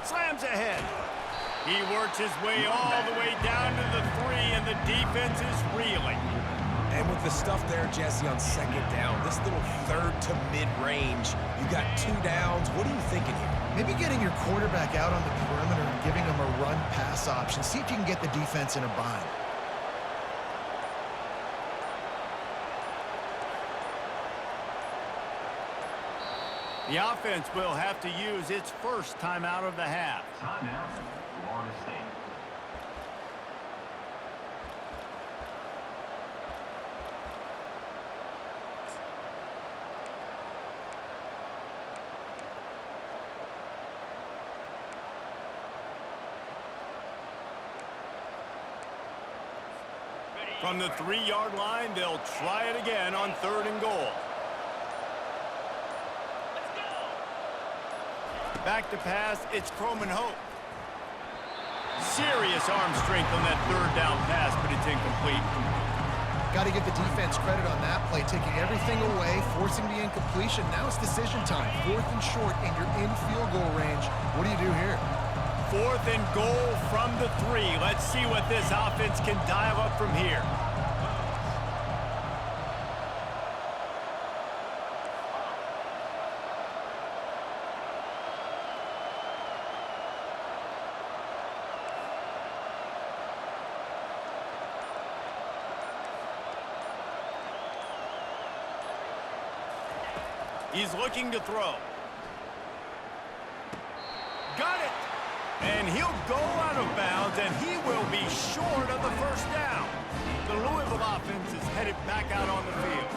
Slams ahead. He works his way all the way down to the 3, and the defense is reeling. And with the stuff there, Jesse, on second down, this little third to mid-range, you got 2 downs. What are you thinking here? Maybe getting your quarterback out on the perimeter and giving him a run-pass option. See if you can get the defense in a bind. The offense will have to use its first timeout of the half. Timeout, Florida State. From the 3-yard line, they'll try it again on 3rd and goal. Back to pass, it's Croman Hope. Serious arm strength on that 3rd down pass, but it's incomplete. Got to give the defense credit on that play, taking everything away, forcing the incompletion. Now it's decision time. 4th and short, and you're in field goal range. What do you do here? 4th and goal from the 3. Let's see what this offense can dial up from here. He's looking to throw. Got it! And he'll go out of bounds, and he will be short of the 1st down. The Louisville offense is headed back out on the field.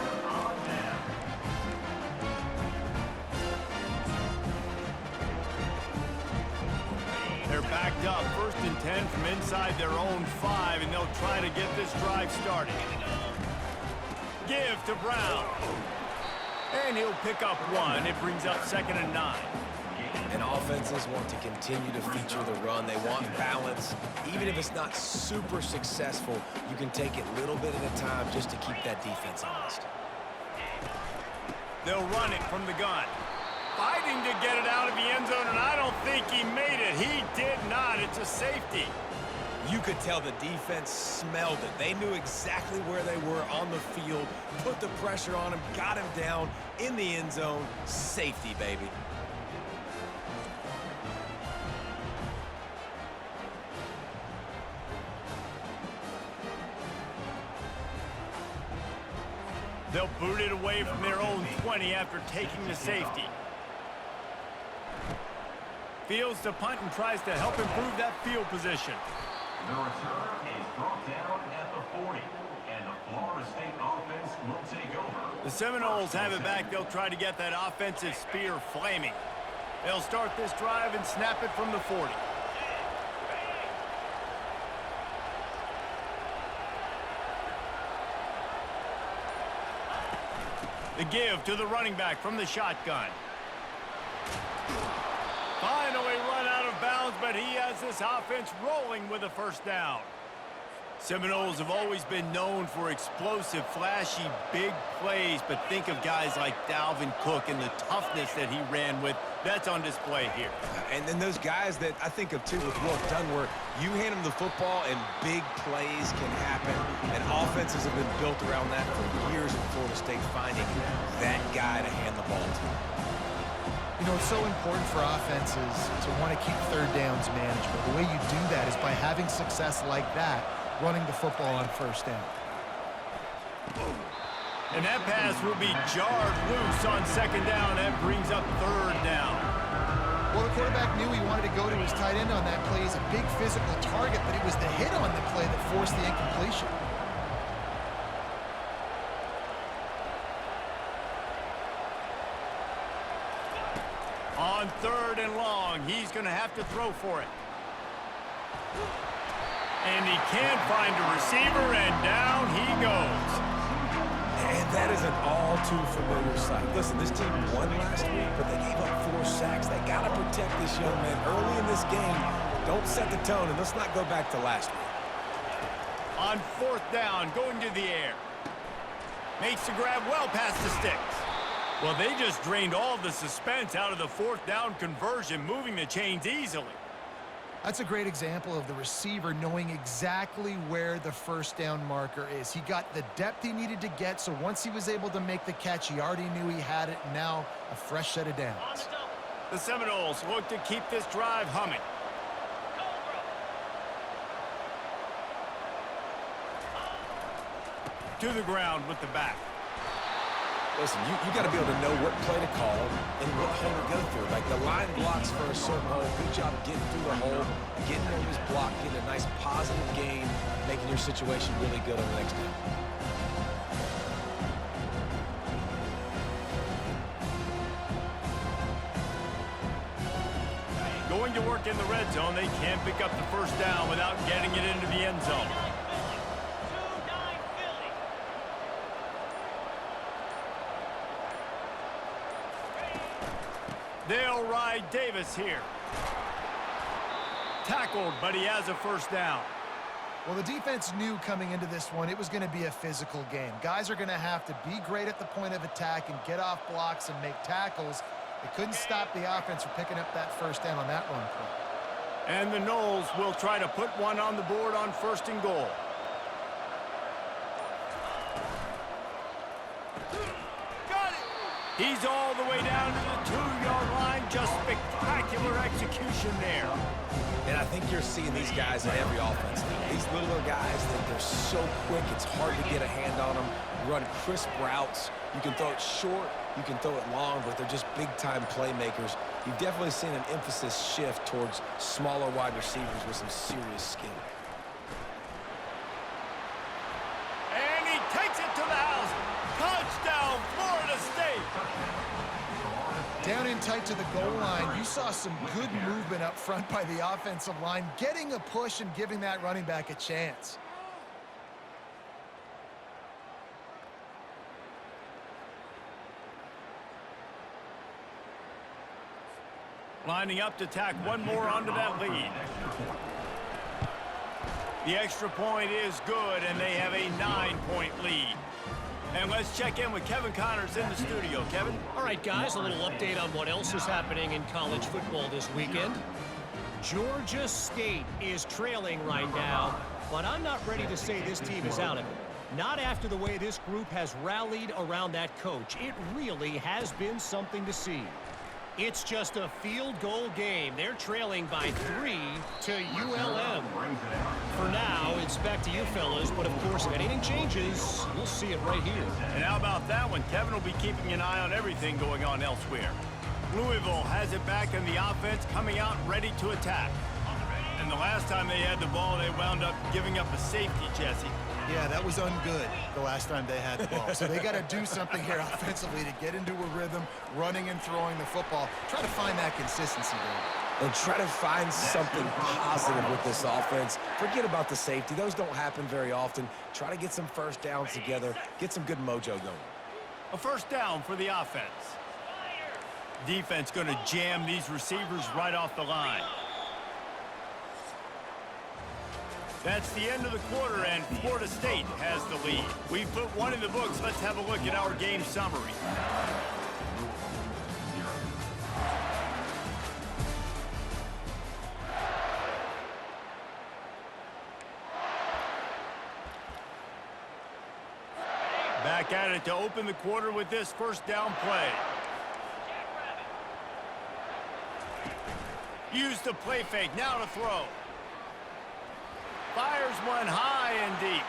They're backed up, 1st and 10 from inside their own 5, and they'll try to get this drive started. Give to Brown. And he'll pick up 1. It brings up 2nd and 9. And offenses want to continue to feature the run. They want balance. Even if it's not super successful, you can take it little bit at a time just to keep that defense honest. They'll run it from the gun. Fighting to get it out of the end zone, and I don't think he made it. He did not. It's a safety. You could tell the defense smelled it. They knew exactly where they were on the field, put the pressure on him, got him down in the end zone. Safety, baby. They'll boot it away from their own 20 after taking the safety. Fields to punt and tries to help improve that field position. The return is brought down at the 40, and the Florida State offense will take over. The Seminoles have it back. They'll try to get that offensive spear flaming. They'll start this drive and snap it from the 40. The give to the running back from the shotgun. Finally run out of bounds, but he has this offense rolling with a 1st down. Seminoles have always been known for explosive, flashy, big plays, but think of guys like Dalvin Cook and the toughness that he ran with. That's on display here. And then those guys that I think of, too, with Will Dunn, you hand them the football and big plays can happen. And offenses have been built around that for years in Florida State, finding that guy to hand the ball to. You know, it's so important for offenses to want to keep 3rd downs manageable. The way you do that is by having success like that, running the football on 1st down. And that pass will be jarred loose on 2nd down. That brings up 3rd down. Well, the quarterback knew he wanted to go to his tight end on that play. He's a big physical target, but it was the hit on the play that forced the incompletion. On 3rd and long, he's going to have to throw for it. And he can't find a receiver, and down he goes. And that is an all-too-familiar sight. Listen, this team won last week, but they gave up 4 sacks. They got to protect this young man early in this game. Don't set the tone, and let's not go back to last week. On 4th down, going to the air. Makes the grab well past the sticks. Well, they just drained all the suspense out of the fourth down conversion, moving the chains easily. That's a great example of the receiver knowing exactly where the first down marker is. He got the depth he needed to get, so once he was able to make the catch, he already knew he had it, and now a fresh set of downs. The Seminoles look to keep this drive humming. To the ground with the back. Listen, you got to be able to know what play to call and what hole to go through. Like the line blocks for a certain hole. Good job getting through the hole, getting on this block, getting a nice positive gain, making your situation really good on the next down. Going to work in the red zone, they can't pick up the first down without getting it into the end zone. They'll ride Davis here. Tackled, but he has a first down. Well, the defense knew coming into this one it was going to be a physical game. Guys are going to have to be great at the point of attack and get off blocks and make tackles. They couldn't stop the offense from picking up that first down on that run play. And the Noles will try to put one on the board on 1st and goal. Got it! He's all the way down to the 2-yard line. Just spectacular execution there. And I think you're seeing these guys in every offense now. These littler guys, they're so quick, it's hard to get a hand on them. Run crisp routes. You can throw it short, you can throw it long, but they're just big-time playmakers. You've definitely seen an emphasis shift towards smaller wide receivers with some serious skill. And he takes it to the house. Touchdown, Florida State. Down in tight to the goal line, you saw some good movement up front by the offensive line, getting a push and giving that running back a chance. Lining up to tack one more onto that lead. The extra point is good, and they have a 9-point lead. And let's check in with Kevin Connors in the studio. Kevin? All right, guys, a little update on what else is happening in college football this weekend. Georgia State is trailing right now, but I'm not ready to say this team is out of it. Not after the way this group has rallied around that coach. It really has been something to see. It's just a field goal game. They're trailing by 3 to ULM. For now, it's back to you fellas, but of course, if anything changes, we'll see it right here. And how about that one? Kevin will be keeping an eye on everything going on elsewhere. Louisville has it back in the offense, coming out ready to attack. And the last time they had the ball, they wound up giving up a safety, Jesse. Yeah, that was ungood the last time they had the ball. So they got to do something here offensively to get into a rhythm, running and throwing the football. Try to find that consistency, Dave. And try to find something positive with this offense. Forget about the safety. Those don't happen very often. Try to get some first downs together. Get some good mojo going. A first down for the offense. Defense going to jam these receivers right off the line. That's the end of the quarter, and Florida State has the lead. We've put one in the books. Let's have a look at our game summary. Back at it to open the quarter with this first down play. Use the play fake, now to throw. Fires one high and deep.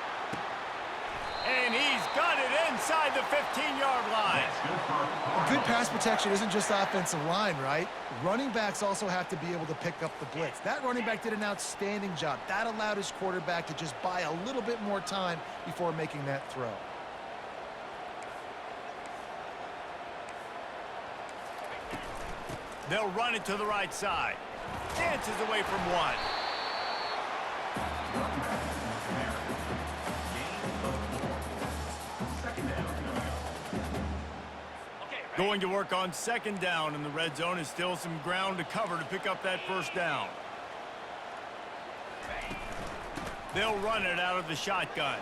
And he's got it inside the 15-yard line. Good pass protection isn't just offensive line, right? Running backs also have to be able to pick up the blitz. That running back did an outstanding job. That allowed his quarterback to just buy a little bit more time before making that throw. They'll run it to the right side. Dances away from one. Going to work on second down in the red zone is still some ground to cover to pick up that first down. They'll run it out of the shotgun.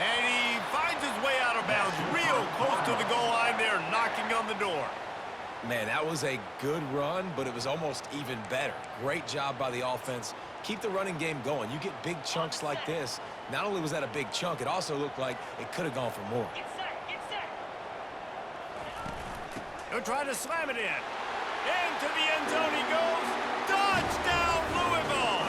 And he finds his way out of bounds, real close to the goal line there, knocking on the door. Man, that was a good run, but it was almost even better. Great job by the offense. Keep the running game going. You get big chunks like this. Not only was that a big chunk, it also looked like it could have gone for more. He'll try to slam it in. Into the end zone he goes. Touchdown, Louisville!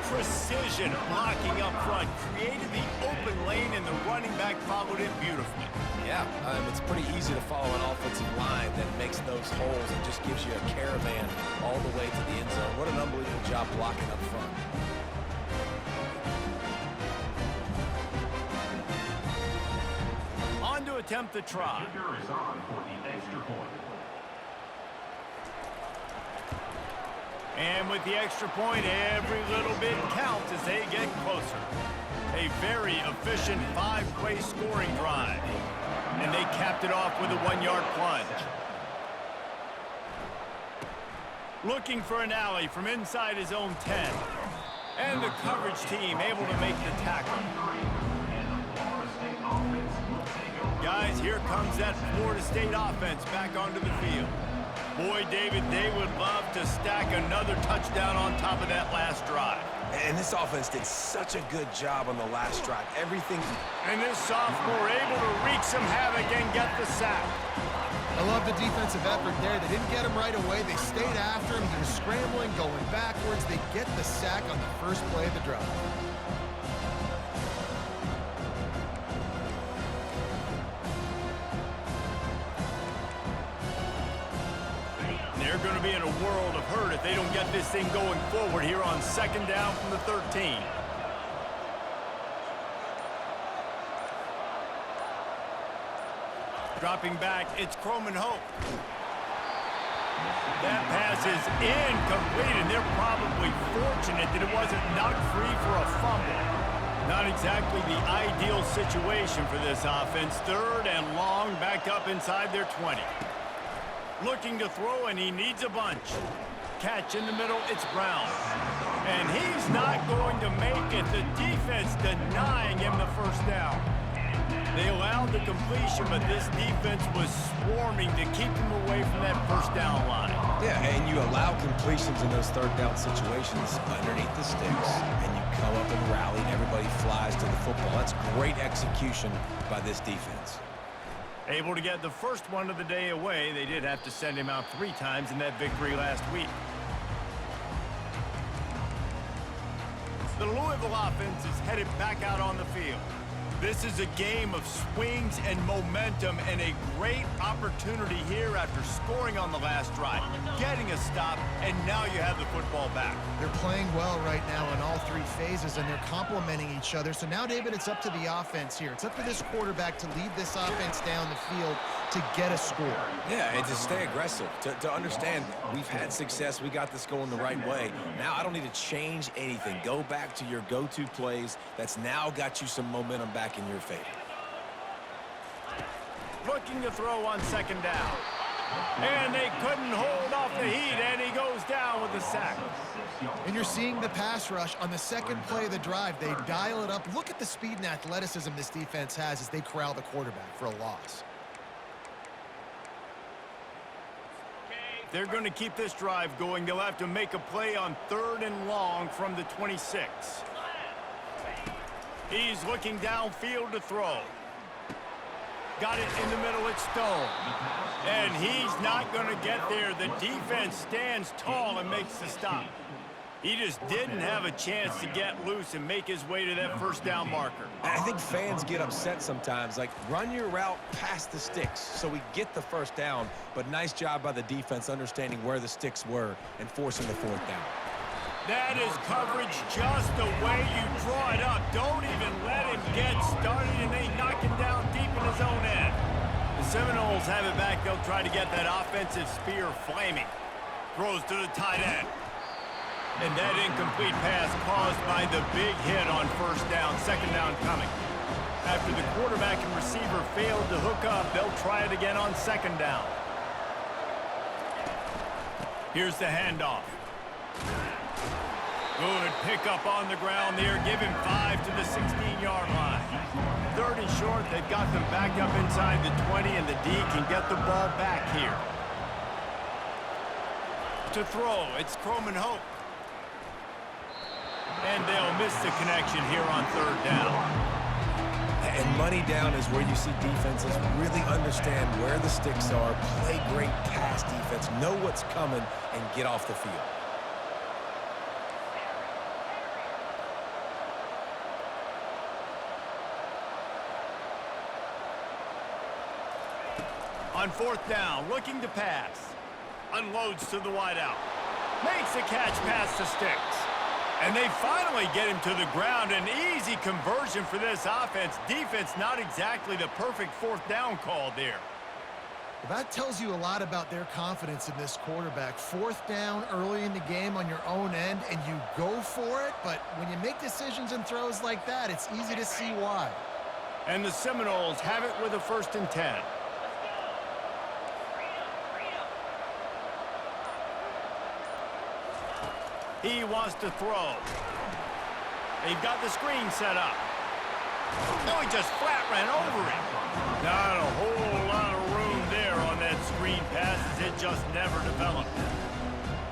Precision blocking up front. Created the open lane, and the running back followed it beautifully. Yeah, it's pretty easy to follow an offensive line that makes those holes and just gives you a caravan all the way to the end zone. What an unbelievable job blocking up front. On to attempt the try. Kicker is on for the extra point. And with the extra point, every little bit counts as they get closer. A very efficient 5-play scoring drive. And they capped it off with a 1-yard plunge. Looking for an alley from inside his own 10. And the coverage team able to make the tackle. Guys, here comes that Florida State offense back onto the field. Boy, David, they would love to stack another touchdown on top of that last drive. And this offense did such a good job on the last drive. Everything. And this sophomore able to wreak some havoc and get the sack. I love the defensive effort there. They didn't get him right away. They stayed after him. He was scrambling, going backwards. They get the sack on the first play of the drive. They're going to be in a world of hurt if they don't get this thing going forward here on second down from the 13. Dropping back, it's Croman Hope. That pass is incomplete, and they're probably fortunate that it wasn't knocked free for a fumble. Not exactly the ideal situation for this offense. Third and long, back up inside their 20. Looking to throw, and he needs a bunch. Catch in the middle, it's Brown. And he's not going to make it. The defense denying him the first down. They allowed the completion, but this defense was swarming to keep him away from that first down line. Yeah, and you allow completions in those third down situations underneath the sticks, and you come up and rally, and everybody flies to the football. That's great execution by this defense. Able to get the first one of the day away. They did have to send him out 3 times in that victory last week. The Louisville offense is headed back out on the field. This is a game of swings and momentum, and a great opportunity here after scoring on the last drive, getting a stop, and now you have the football back. They're playing well right now in all 3 phases, and they're complementing each other. So now, David, it's up to the offense here. It's up to this quarterback to lead this offense down the field to get a score. Yeah, and to stay aggressive, to understand we've had success, we got this going the right way. Now I don't need to change anything. Go back to your go-to plays. That's now got you some momentum back in your favor. Looking to throw on second down. And they couldn't hold off the heat, and he goes down with the sack. And you're seeing the pass rush on the second play of the drive. They dial it up. Look at the speed and athleticism this defense has as they corral the quarterback for a loss. They're going to keep this drive going. They'll have to make a play on 3rd and long from the 26. He's looking downfield to throw. Got it in the middle, it's Stone. And he's not going to get there. The defense stands tall and makes the stop. He just didn't have a chance to get loose and make his way to that first down marker. And I think fans get upset sometimes, like run your route past the sticks so we get the first down, but nice job by the defense understanding where the sticks were and forcing the 4th down. That is coverage just the way you draw it up. Don't even let him get started, and they knock him down deep in his own end. The Seminoles have it back. They'll try to get that offensive spear flaming. Throws to the tight end. And that incomplete pass caused by the big hit on first down, second down coming. After the quarterback and receiver failed to hook up, they'll try it again on second down. Here's the handoff. Good pickup on the ground there. Give him 5 to the 16-yard line. 3rd and short. They've got them back up inside the 20, and the D can get the ball back here. To throw, it's Croman Hope. And they'll miss the connection here on 3rd down. And money down is where you see defenses really understand where the sticks are, play great pass defense, know what's coming, and get off the field. On 4th down, looking to pass. Unloads to the wideout. Makes a catch past the sticks. And they finally get him to the ground. An easy conversion for this offense. Defense not exactly the perfect 4th down call there. Well, that tells you a lot about their confidence in this quarterback. 4th down early in the game on your own end, and you go for it. But when you make decisions and throws like that, it's easy to see why. And the Seminoles have it with a 1st and 10. He wants to throw. They've got the screen set up. No, he just flat ran over it. Not a whole lot of room there on that screen pass, as it just never developed.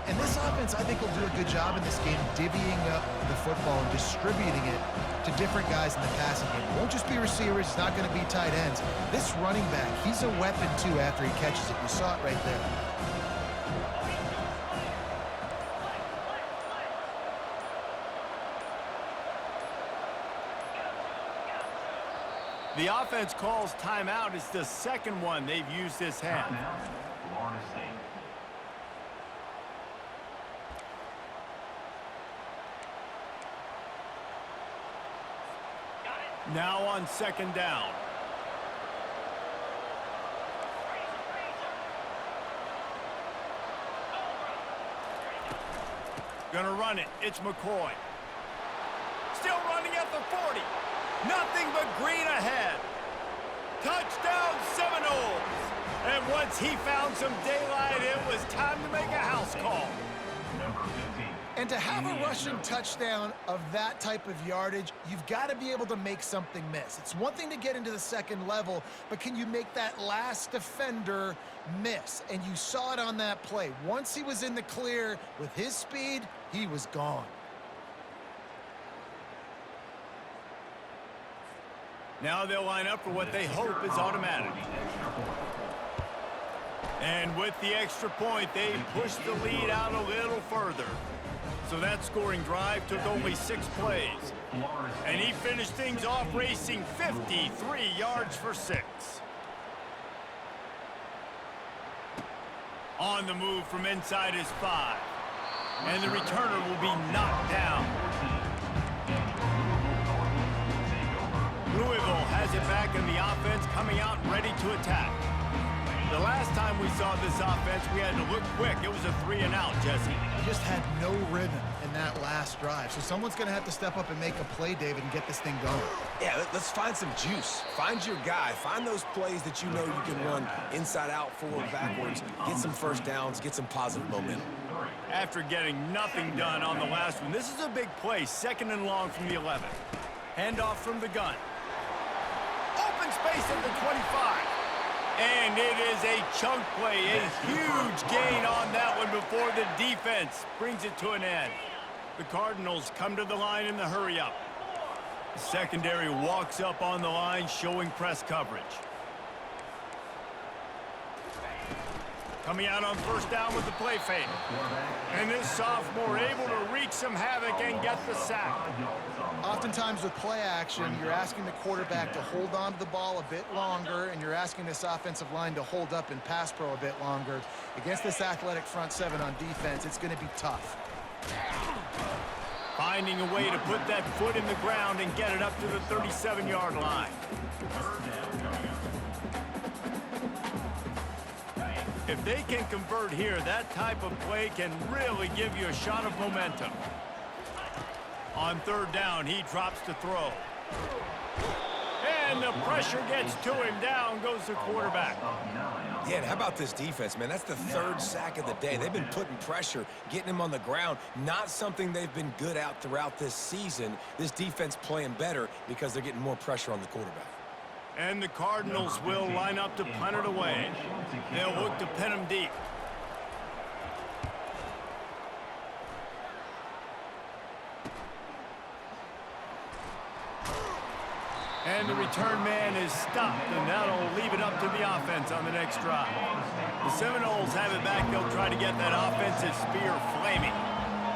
And this offense, I think, will do a good job in this game divvying up the football and distributing it to different guys in the passing game. It won't just be receivers. It's not going to be tight ends. This running back, he's a weapon, too, after he catches it. You saw it right there. The offense calls timeout. It's the 2nd one they've used this half. Florida State. Now on 2nd down. Gonna run it. It's McCoy. Still running at the 40. Nothing but green ahead. Touchdown Seminoles. And once he found some daylight, it was time to make a house call. Number 15. And to have a rushing touchdown of that type of yardage, you've got to be able to make something miss. It's one thing to get into the 2nd level, but can you make that last defender miss? And you saw it on that play. Once he was in the clear with his speed, he was gone. Now they'll line up for what they hope is automatic. And with the extra point, they push the lead out a little further. So that scoring drive took only 6 plays. And he finished things off racing 53 yards for 6. On the move from inside his 5. And the returner will be knocked down. Louisville has it back in the offense, coming out ready to attack. The last time we saw this offense, we had to look quick. It was a 3-and-out, Jesse. He just had no rhythm in that last drive. So someone's going to have to step up and make a play, David, and get this thing going. Yeah, let's find some juice. Find your guy. Find those plays that you know you can run inside out, forward, backwards. Get some 1st downs. Get some positive momentum. After getting nothing done on the last one, this is a big play. 2nd and long from the 11. Handoff from the gun. Open space at the 25. And it is a chunk play, a huge gain on that one before the defense brings it to an end. The Cardinals come to the line in the hurry-up. The secondary walks up on the line, showing press coverage. Coming out on 1st down with the play fake. And this sophomore able to wreak some havoc and get the sack. Oftentimes with play action, you're asking the quarterback to hold on to the ball a bit longer, and you're asking this offensive line to hold up in pass pro a bit longer. Against this athletic front 7 on defense, it's going to be tough. Finding a way to put that foot in the ground and get it up to the 37-yard line. If they can convert here, that type of play can really give you a shot of momentum. On 3rd down, he drops to throw. And the pressure gets to him. Down goes the quarterback. Yeah, and how about this defense, man? That's the third sack of the day. They've been putting pressure, getting him on the ground. Not something they've been good at throughout this season. This defense playing better because they're getting more pressure on the quarterback. And the Cardinals will line up to punt it away. They'll look to pin him deep. And the return man is stopped, and that'll leave it up to the offense on the next drive. The Seminoles have it back. They'll try to get that offensive spear flaming.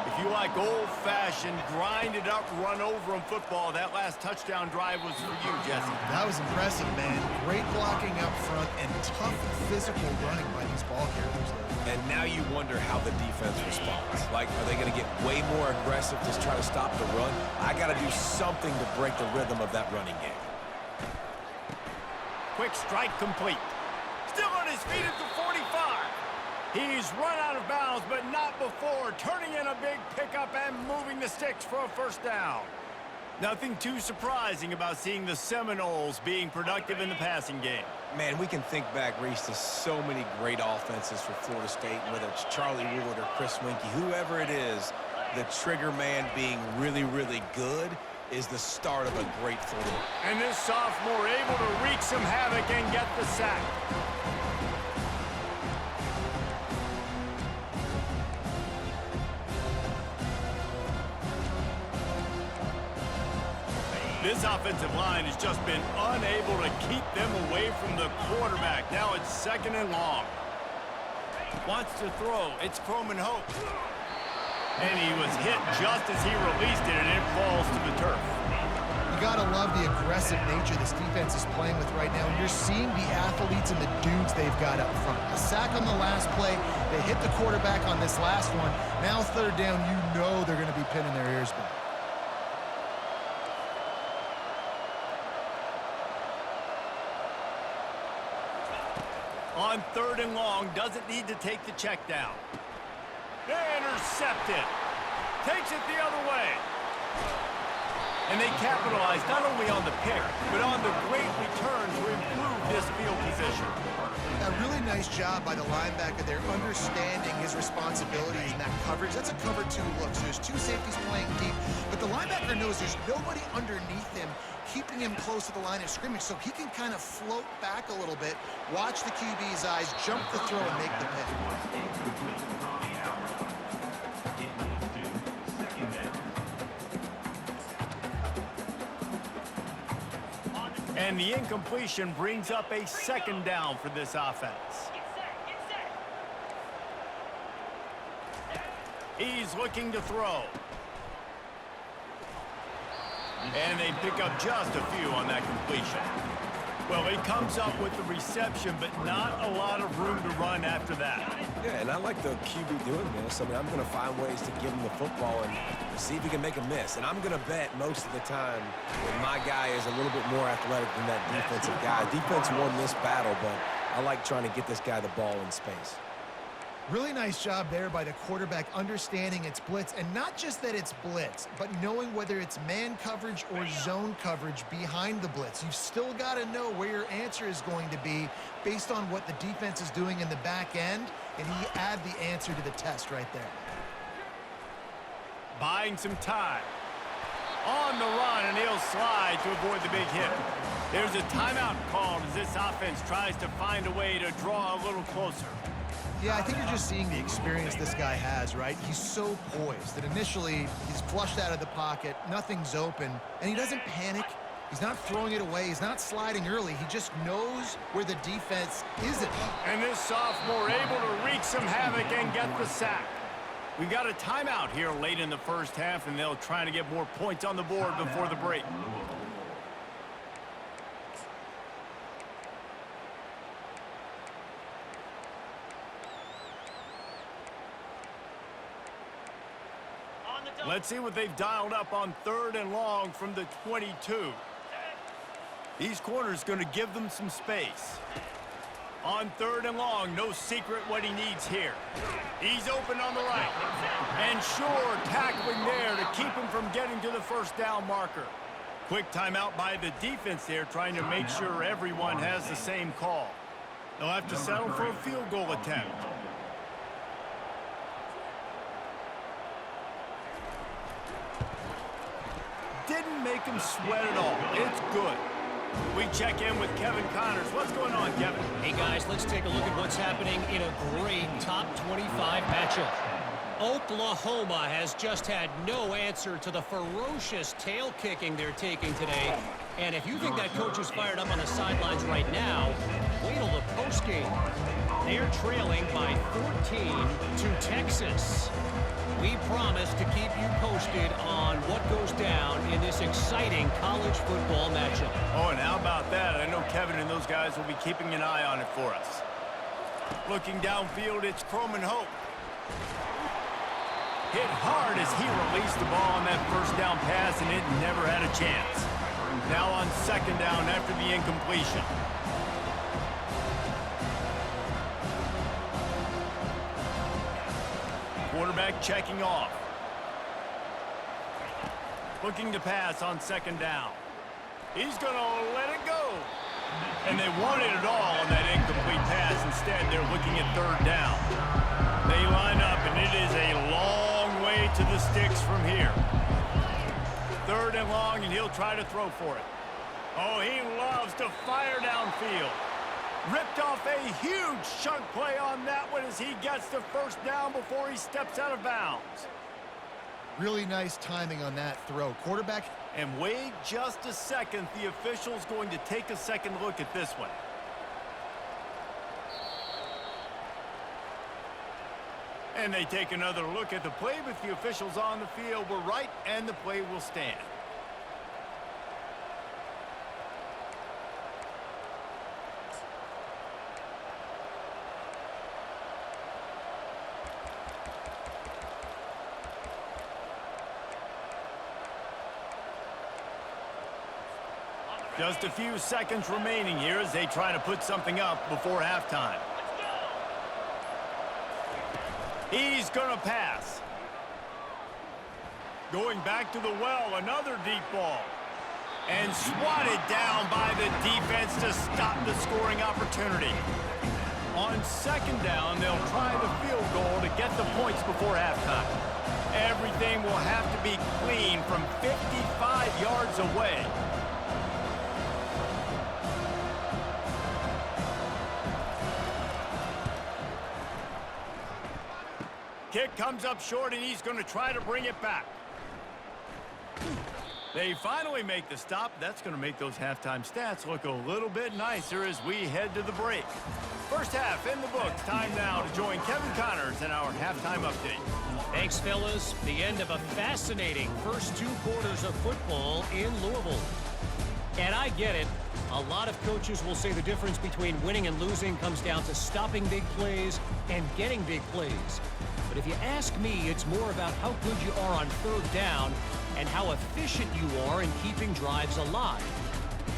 If you like old-fashioned, grind-it-up, run-over-'em football, that last touchdown drive was for you, Jesse. That was impressive, man. Great blocking up front and tough physical running by these ball carriers. And now you wonder how the defense responds. Like, are they going to get way more aggressive to try to stop the run? I got to do something to break the rhythm of that running game. Quick strike complete. Still on his feet at the 45. He's run out of bounds, but not before turning in a big pickup and moving the sticks for a first down. Nothing too surprising about seeing the Seminoles being productive in the passing game. Man, we can think back, Reese, to so many great offenses for Florida State, whether it's Charlie Wood or Chris Winkie, whoever it is, the trigger man being really, really good is the start of a great football. And this sophomore able to wreak some havoc and get the sack. This offensive line has just been unable to keep them away from the quarterback. Now it's 2nd and long. Wants to throw. It's Croman Hope. And he was hit just as he released it, and it falls to the turf. You gotta love the aggressive nature this defense is playing with right now. And you're seeing the athletes and the dudes they've got up front. A sack on the last play. They hit the quarterback on this last one. Now 3rd down, you know they're gonna be pinning their ears back. On 3rd and long, doesn't need to take the check down. Intercepted. Takes it the other way. And they capitalize not only on the pick, but on the great return to improve this field position. A really nice job by the linebacker there, understanding his responsibilities in that coverage. That's a cover 2 look, so there's 2 safeties playing deep, but the linebacker knows there's nobody underneath him, keeping him close to the line of scrimmage, so he can kind of float back a little bit, watch the QB's eyes, jump the throw, and make the pick. And the incompletion brings up a 2nd down for this offense. He's looking to throw. And they pick up just a few on that completion. Well, he comes up with the reception, but not a lot of room to run after that. Yeah, and I like the QB doing this. I mean, I'm going to find ways to give him the football and see if he can make a miss. And I'm going to bet most of the time that my guy is a little bit more athletic than that defensive guy. Defense won this battle, but I like trying to get this guy the ball in space. Really nice job there by the quarterback understanding it's blitz, and not just that it's blitz, but knowing whether it's man coverage or zone coverage behind the blitz. You've still got to know where your answer is going to be based on what the defense is doing in the back end, and he add the answer to the test right there. Buying some time. On the run, and he'll slide to avoid the big hit. There's a timeout called as this offense tries to find a way to draw a little closer. Yeah, I think you're just seeing the experience this guy has, right? He's so poised that initially he's flushed out of the pocket, nothing's open, and he doesn't panic. He's not throwing it away. He's not sliding early. He just knows where the defense isn't. And this sophomore able to wreak some havoc and get the sack. We've got a timeout here late in the first half, and they'll try to get more points on the board before the break. Let's see what they've dialed up on 3rd and long from the 22. These corners going to give them some space. On 3rd and long, no secret what he needs here. He's open on the right. And sure, tackling there to keep him from getting to the first down marker. quick timeout by the defense there, trying to make sure everyone has the same call. They'll have to settle for a field goal attempt. Didn't make him sweat at all. It's good. We check in with Kevin Connors. What's going on, Kevin? Hey, guys, let's take a look at what's happening in a great top 25 matchup. Oklahoma has just had no answer to the ferocious tail kicking they're taking today. And if you think that coach is fired up on the sidelines right now, wait till the postgame. They're trailing by 14 to Texas. We promise to keep you posted on what goes down in this exciting college football matchup. Oh, and how about that? I know Kevin and those guys will be keeping an eye on it for us. Looking downfield, it's Croman Hope. Hit hard as he released the ball on that first down pass, and it never had a chance. Now on second down after the incompletion. Quarterback checking off. Looking to pass on second down. He's going to let it go. And they wanted it all on that incomplete pass. Instead, they're looking at third down. They line up, and it is a long way to the sticks from here. Third and long, and he'll try to throw for it. Oh, he loves to fire downfield. Ripped off a huge chunk play on that one as he gets the first down before he steps out of bounds. Really nice timing on that throw. Quarterback. And wait just a second. The official's going to take a second look at this one. And they take another look at the play with the officials on the field. We're right, and the play will stand. Just a few seconds remaining here as they try to put something up before halftime. He's going to pass. Going back to the well, another deep ball. And swatted down by the defense to stop the scoring opportunity. On second down, they'll try the field goal to get the points before halftime. Everything will have to be clean from 55 yards away. Kick comes up short, and he's going to try to bring it back. They finally make the stop. That's going to make those halftime stats look a little bit nicer as we head to the break. First half in the books. Time now to join Kevin Connors in our halftime update. Thanks, fellas. The end of a fascinating first two quarters of football in Louisville. And I get it. A lot of coaches will say the difference between winning and losing comes down to stopping big plays and getting big plays. But if you ask me, it's more about how good you are on third down and how efficient you are in keeping drives alive.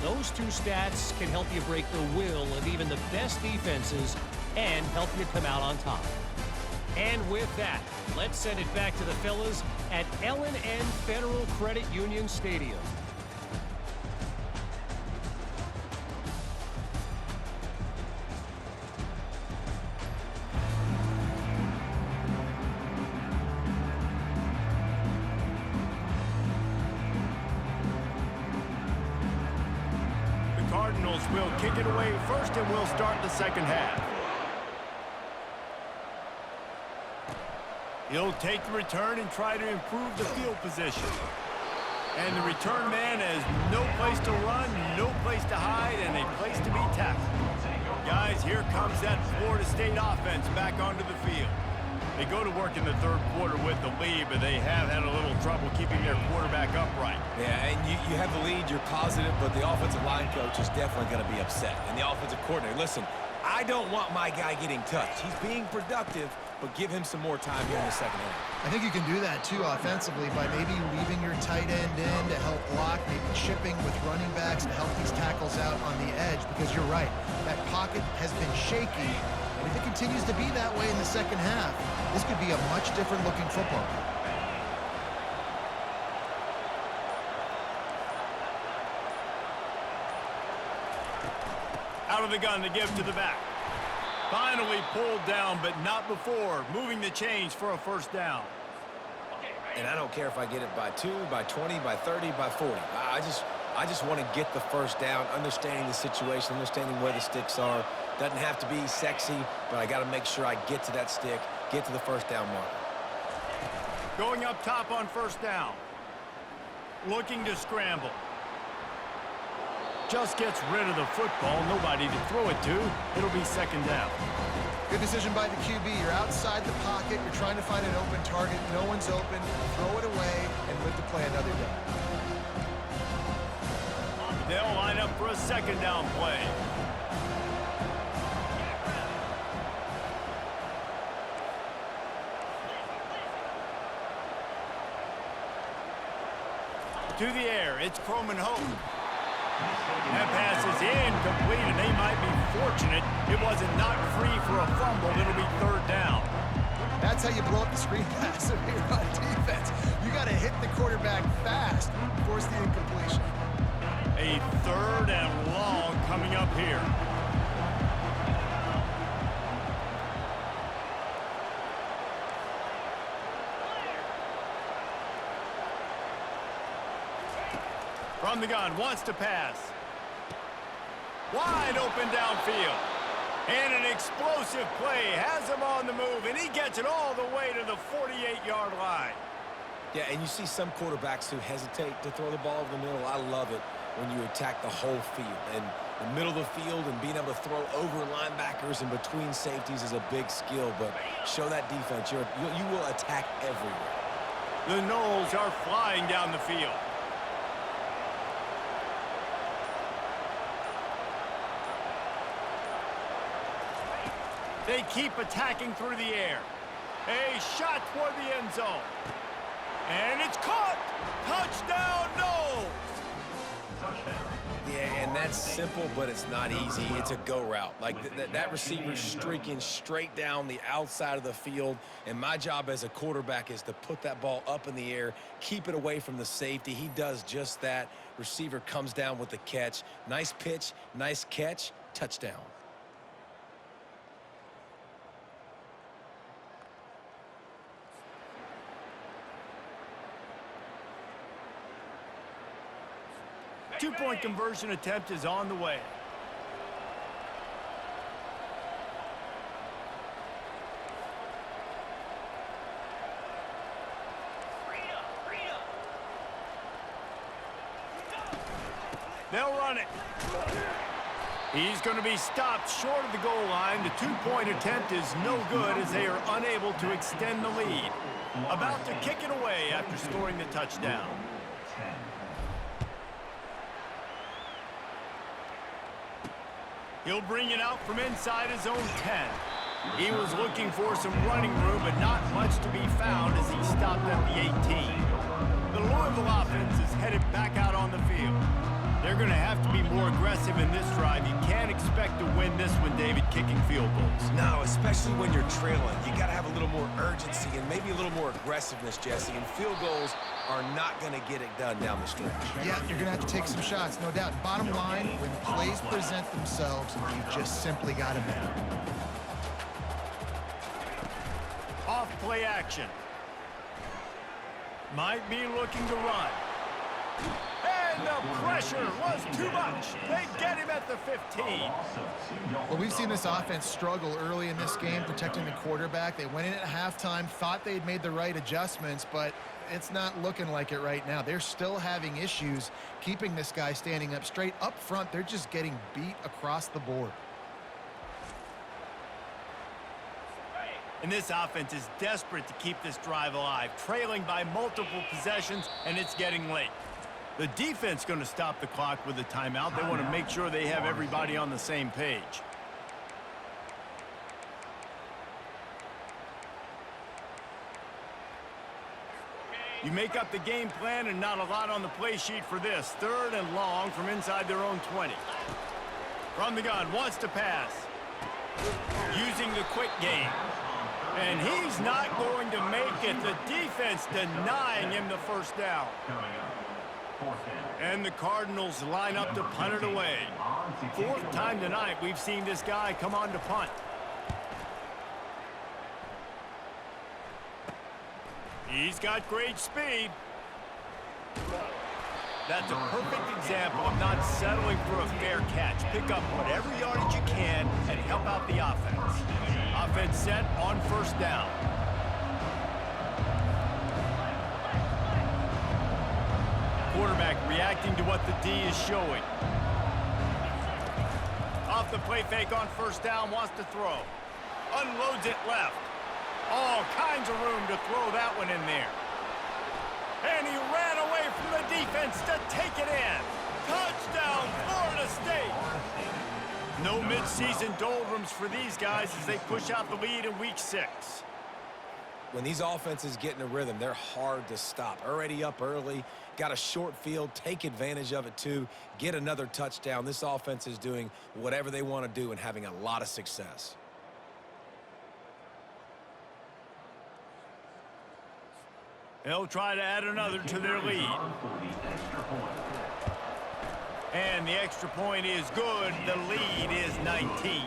Those two stats can help you break the will of even the best defenses and help you come out on top. And with that, let's send it back to the fellas at L&N Federal Credit Union Stadium. Cardinals will kick it away first, and we'll start the second half. He'll take the return and try to improve the field position. And the return man has no place to run, no place to hide, and a place to be tackled. Guys, here comes that Florida State offense back onto the field. They go to work in the third quarter with the lead, but they have had a little trouble keeping their quarterback upright. Yeah, and you have the lead, you're positive, but the offensive line coach is definitely going to be upset. And the offensive coordinator, listen, I don't want my guy getting touched. He's being productive, but give him some more time here in the second half. I think you can do that, too, offensively, by maybe leaving your tight end in to help block, maybe chipping with running backs to help these tackles out on the edge, because you're right, that pocket has been shaky. And if it continues to be that way in the second half, this could be a much different looking football game. Out of the gun to give to the back. Finally pulled down, but not before. Moving the chains for a first down. And I don't care if I get it by 2, by 20, by 30, by 40. I just want to get the first down, understanding the situation, understanding where the sticks are. Doesn't have to be sexy, but I got to make sure I get to that stick, get to the first down marker. Going up top on first down. Looking to scramble. Just gets rid of the football. Nobody to throw it to. It'll be second down. Good decision by the QB. You're outside the pocket. You're trying to find an open target. No one's open. Throw it away and live to play another down. They'll line up for a second down play. To the air, it's Croman Hope. That pass is incomplete, and they might be fortunate it wasn't knocked free for a fumble. It'll be third down. That's how you blow up the screen pass if you're on defense. You got to hit the quarterback fast, force the incompletion. A third and long coming up here. From the gun, wants to pass. Wide open downfield. And an explosive play has him on the move, and he gets it all the way to the 48-yard line. Yeah, and you see some quarterbacks who hesitate to throw the ball over the middle. I love it when you attack the whole field. And the middle of the field and being able to throw over linebackers and between safeties is a big skill. But show that defense. You will attack everywhere. The Noles are flying down the field. They keep attacking through the air. A shot toward the end zone. And it's caught! Touchdown, Noles! Yeah, and that's simple, but it's not easy. It's a go route. Like, that receiver's streaking straight down the outside of the field, and my job as a quarterback is to put that ball up in the air, keep it away from the safety. He does just that. Receiver comes down with the catch. Nice pitch, nice catch, touchdown. Two-point conversion attempt is on the way. They'll run it. He's going to be stopped short of the goal line. The two-point attempt is no good as they are unable to extend the lead. About to kick it away after scoring the touchdown. He'll bring it out from inside his own 10. He was looking for some running room, but not much to be found as he stopped at the 18. The Louisville offense is headed back out on the field. They're going to have to be more aggressive in this drive. You can't expect to win this one, David, kicking field goals. No, especially when you're trailing. You got to have a little more urgency and maybe a little more aggressiveness, Jesse. And field goals are not going to get it done down the stretch. Yeah, you're going to have to take some shots, no doubt. Bottom line, when plays present themselves, you just simply got to make them. Off play action. Might be looking to run. And the pressure was too much. They get him at the 15. Well, we've seen this offense struggle early in this game protecting the quarterback. They went in at halftime, thought they'd made the right adjustments, but it's not looking like it right now. They're still having issues keeping this guy standing up straight. Up front, they're just getting beat across the board. And this offense is desperate to keep this drive alive, trailing by multiple possessions, and it's getting late. The defense going to stop the clock with a timeout. They want to make sure they have everybody on the same page. You make up the game plan and not a lot on the play sheet for this. Third and long from inside their own 20. From the gun, wants to pass. Using the quick game. And he's not going to make it. The defense denying him the first down. And the Cardinals line up to punt it away. Fourth time tonight we've seen this guy come on to punt. He's got great speed. That's a perfect example of not settling for a fair catch. Pick up whatever yardage you can and help out the offense. Offense set on first down. Quarterback reacting to what the D is showing. Off the play fake on first down, wants to throw. Unloads it left. All kinds of room to throw that one in there. And he ran away from the defense to take it in. Touchdown, Florida State. No midseason doldrums for these guys as they push out the lead in week 6. When these offenses get in a rhythm, they're hard to stop. Already up early, got a short field, take advantage of it too, get another touchdown. This offense is doing whatever they want to do and having a lot of success. They'll try to add another to their lead. And the extra point is good. The lead is 19.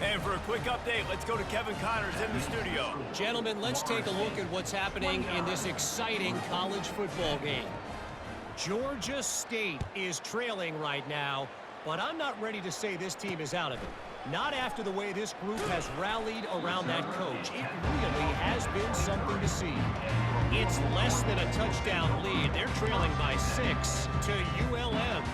And for a quick update, let's go to Kevin Connors in the studio. Gentlemen, let's take a look at what's happening in this exciting college football game. Georgia State is trailing right now, but I'm not ready to say this team is out of it. Not after the way this group has rallied around that coach. It really has been something to see. It's less than a touchdown lead. They're trailing by 6 to ULM.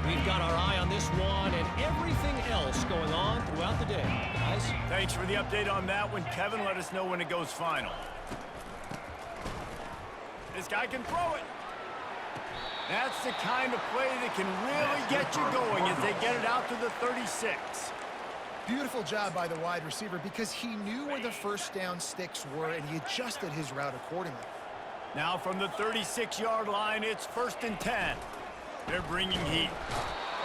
We've got our eye on this one and everything else going on throughout the day. Guys? Thanks for the update on that one, Kevin. Let us know when it goes final. This guy can throw it. That's the kind of play that can really get you going as they get it out to the 36. Beautiful job by the wide receiver because he knew where the first down sticks were and he adjusted his route accordingly. Now from the 36-yard line, it's 1st and 10. They're bringing heat.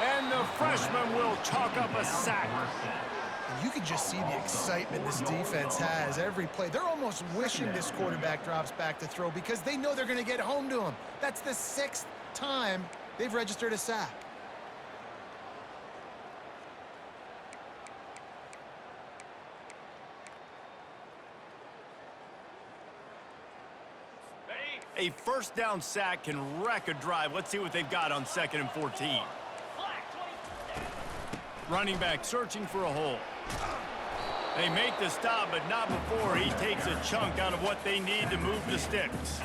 And the freshman will chalk up a sack. And you can just see the excitement this defense has every play. They're almost wishing this quarterback drops back to throw because they know they're going to get home to him. That's the 6th time they've registered a sack. A first down sack can wreck a drive. Let's see what they've got on 2nd and 14. Running back searching for a hole. They make the stop, but not before he takes a chunk out of what they need to move the sticks.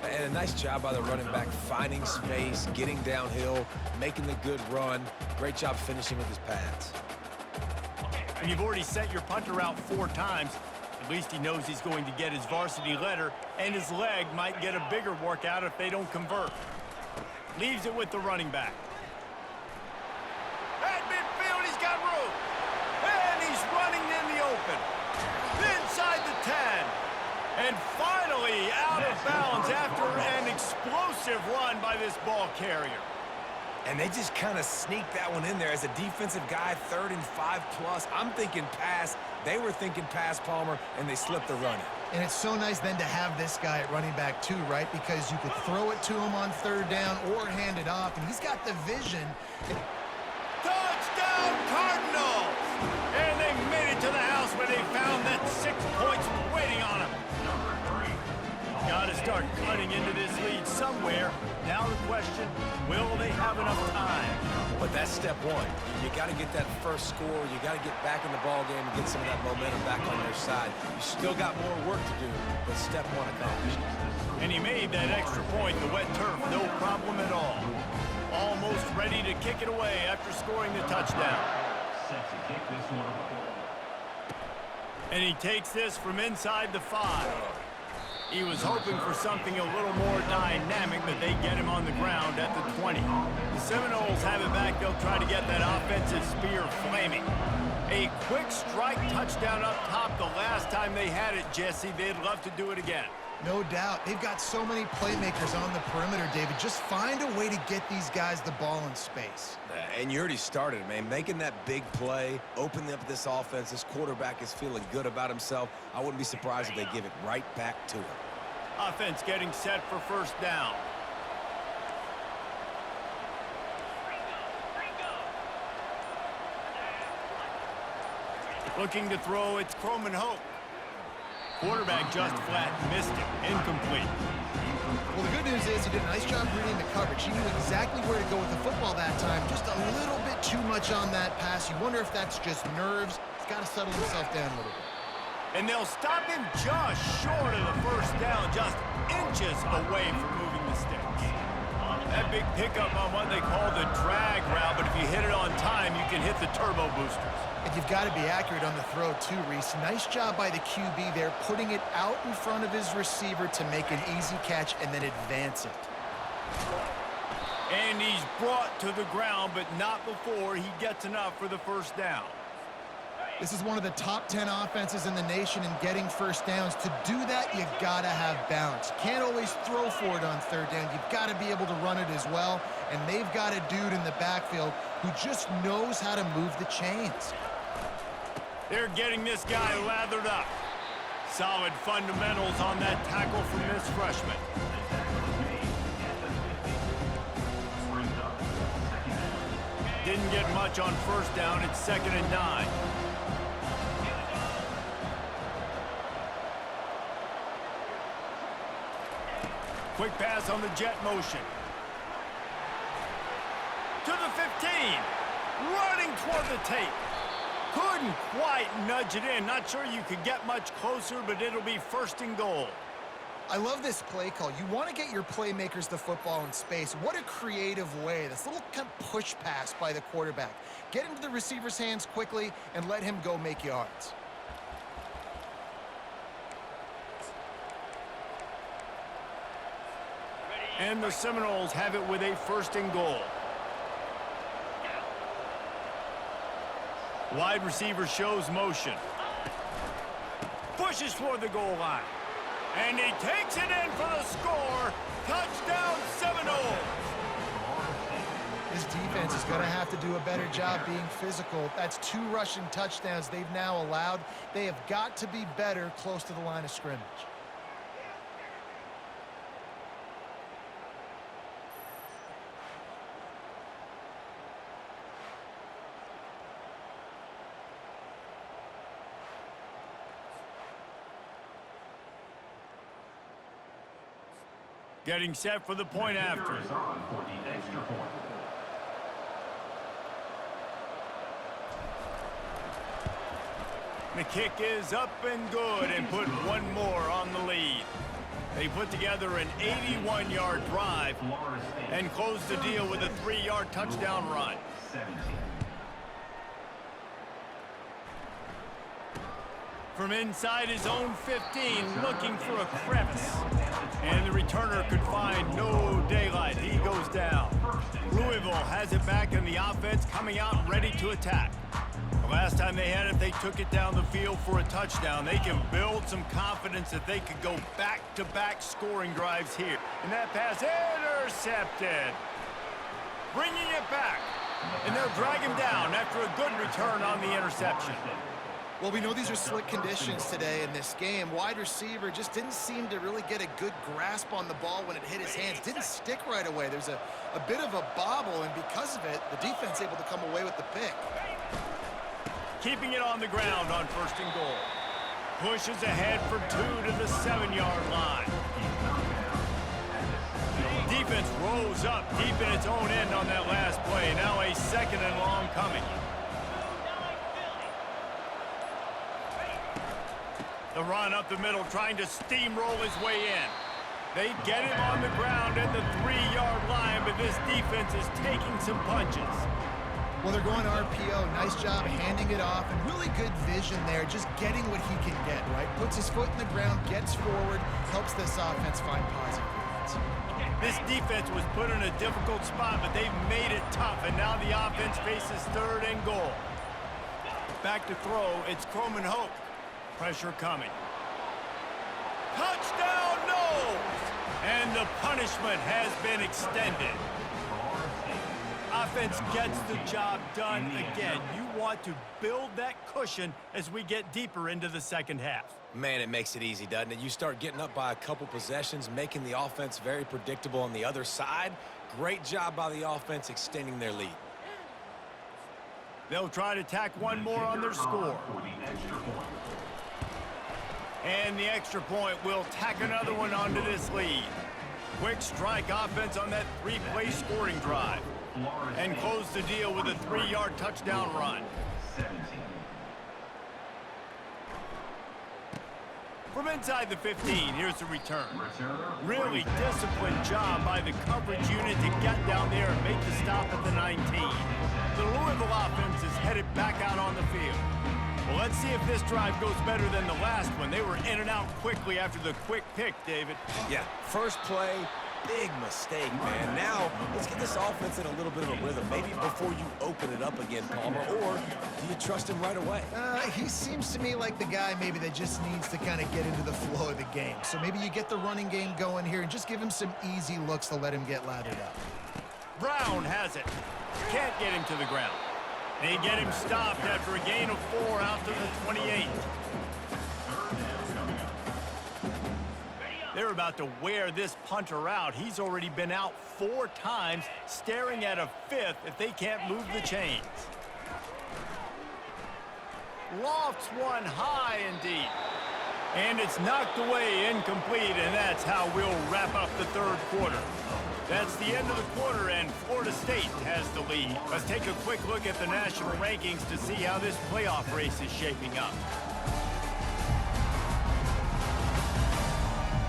And a nice job by the running back, finding space, getting downhill, making the good run. Great job finishing with his pads. And you've already set your punter out 4 times. At least he knows he's going to get his varsity letter, and his leg might get a bigger workout if they don't convert. Leaves it with the running back. At midfield, he's got room. And he's running in the open. Inside the 10. And finally out of bounds after an explosive run by this ball carrier. And they just kind of sneaked that one in there as a defensive guy, 3rd and 5+. I'm thinking pass. They were thinking pass, Palmer, and they slipped the run. And it's so nice then to have this guy at running back too, right? Because you could throw it to him on 3rd down or hand it off, and he's got the vision. Touchdown, Cardinals! And they made it to the house where they found that 6 points waiting on them. Got to start cutting into this lead somewhere. Now the question, will they have enough time? But that's step 1. You got to get that first score. You got to get back in the ball game and get some of that momentum back on their side. You still got more work to do, but step 1 accomplished. And he made that extra point, the wet turf, no problem at all. Almost ready to kick it away after scoring the touchdown. And he takes this from inside the 5. He was hoping for something a little more dynamic, but they get him on the ground at the 20. The Seminoles have it back. They'll try to get that offensive spear flaming. A quick strike touchdown up top the last time they had it, Jesse. They'd love to do it again. No doubt. They've got so many playmakers on the perimeter, David. Just find a way to get these guys the ball in space. And you already started, man. Making that big play, opening up this offense. This quarterback is feeling good about himself. I wouldn't be surprised if they give it right back to him. Offense getting set for first down. Looking to throw, it's Croman Hope. Quarterback just flat missed it. Incomplete. Well, the good news is he did a nice job reading the coverage. He knew exactly where to go with the football that time. Just a little bit too much on that pass. You wonder if that's just nerves. He's got to settle himself down a little bit. And they'll stop him just short of the first down, just inches away from moving the sticks. That big pickup on what they call the drag route, but if you hit it on time, you can hit the turbo boosters. And you've got to be accurate on the throw too, Reese. Nice job by the QB there, putting it out in front of his receiver to make an easy catch and then advance it. And he's brought to the ground, but not before he gets enough for the first down. This is one of the top 10 offenses in the nation in getting first downs. To do that, you got to have balance. You can't always throw for it on third down. You've got to be able to run it as well. And they've got a dude in the backfield who just knows how to move the chains. They're getting this guy lathered up. Solid fundamentals on that tackle from this freshman. Didn't get much on first down. It's 2nd and 9. Quick pass on the jet motion. To the 15. Running toward the tape. Couldn't quite nudge it in. Not sure you could get much closer, but it'll be 1st and goal. I love this play call. You want to get your playmakers the football in space. What a creative way. This little kind of push pass by the quarterback. Get into the receiver's hands quickly and let him go make yards. And the Seminoles have it with a 1st and goal. Wide receiver shows motion. Pushes for the goal line. And he takes it in for the score. Touchdown Seminoles. This defense is going to have to do a better job being physical. That's 2 rushing touchdowns they've now allowed. They have got to be better close to the line of scrimmage. Getting set for the point after. For the extra point. The kick is up and good and put one more on the lead. They put together an 81-yard drive and closed the deal with a 3-yard touchdown run. 17. From inside his own 15, looking for a crevice. And the returner could find no daylight. He goes down. Louisville has it back in the offense, coming out ready to attack. The last time they had it, they took it down the field for a touchdown. They can build some confidence that they could go back-to-back scoring drives here. And that pass intercepted. Bringing it back. And they'll drag him down after a good return on the interception. Well, we know these are slick conditions today in this game. Wide receiver just didn't seem to really get a good grasp on the ball when it hit his hands. Didn't stick right away. There's a bit of a bobble, and because of it, the defense able to come away with the pick. Keeping it on the ground on 1st and goal. Pushes ahead for 2 to the 7-yard line. Defense rolls up deep in its own end on that last play. Now a 2nd and long coming. The run up the middle, trying to steamroll his way in. They get him on the ground at the 3-yard line, but this defense is taking some punches. Well, they're going RPO. Nice job handing it off, and really good vision there, just getting what he can get, right? Puts his foot in the ground, gets forward, helps this offense find positive points. This defense was put in a difficult spot, but they've made it tough, and now the offense faces 3rd and goal. Back to throw, it's Croman Hope. Pressure coming. Touchdown, Noles! And the punishment has been extended. Offense gets the job done again. You want to build that cushion as we get deeper into the second half. Man, it makes it easy, doesn't it? You start getting up by a couple possessions, making the offense very predictable on the other side. Great job by the offense extending their lead. They'll try to tack one more on their score. For the extra point. And the extra point will tack another one onto this lead. Quick strike offense on that three-play scoring drive. And close the deal with a 3-yard touchdown run. 17. From inside the 15, here's the return. Returner. Really disciplined job by the coverage unit to get down there and make the stop at the 19. The Louisville offense is headed back out on the field. Well, let's see if this drive goes better than the last one. They were in and out quickly after the quick pick, David. Yeah, first play, big mistake, man. Now, let's get this offense in a little bit of a rhythm. Maybe before you open it up again, Palmer, or do you trust him right away? He seems to me like the guy maybe that just needs to kind of get into the flow of the game. So maybe you get the running game going here and just give him some easy looks to let him get lathered up. Brown has it. Can't get him to the ground. They get him stopped after a gain of 4 out to the 28. They're about to wear this punter out. He's already been out 4 times, staring at a 5th if they can't move the chains. Lofts one high and deep. And it's knocked away, incomplete, and that's how we'll wrap up the third quarter. That's the end of the quarter, and Florida State has the lead. Let's take a quick look at the national rankings to see how this playoff race is shaping up.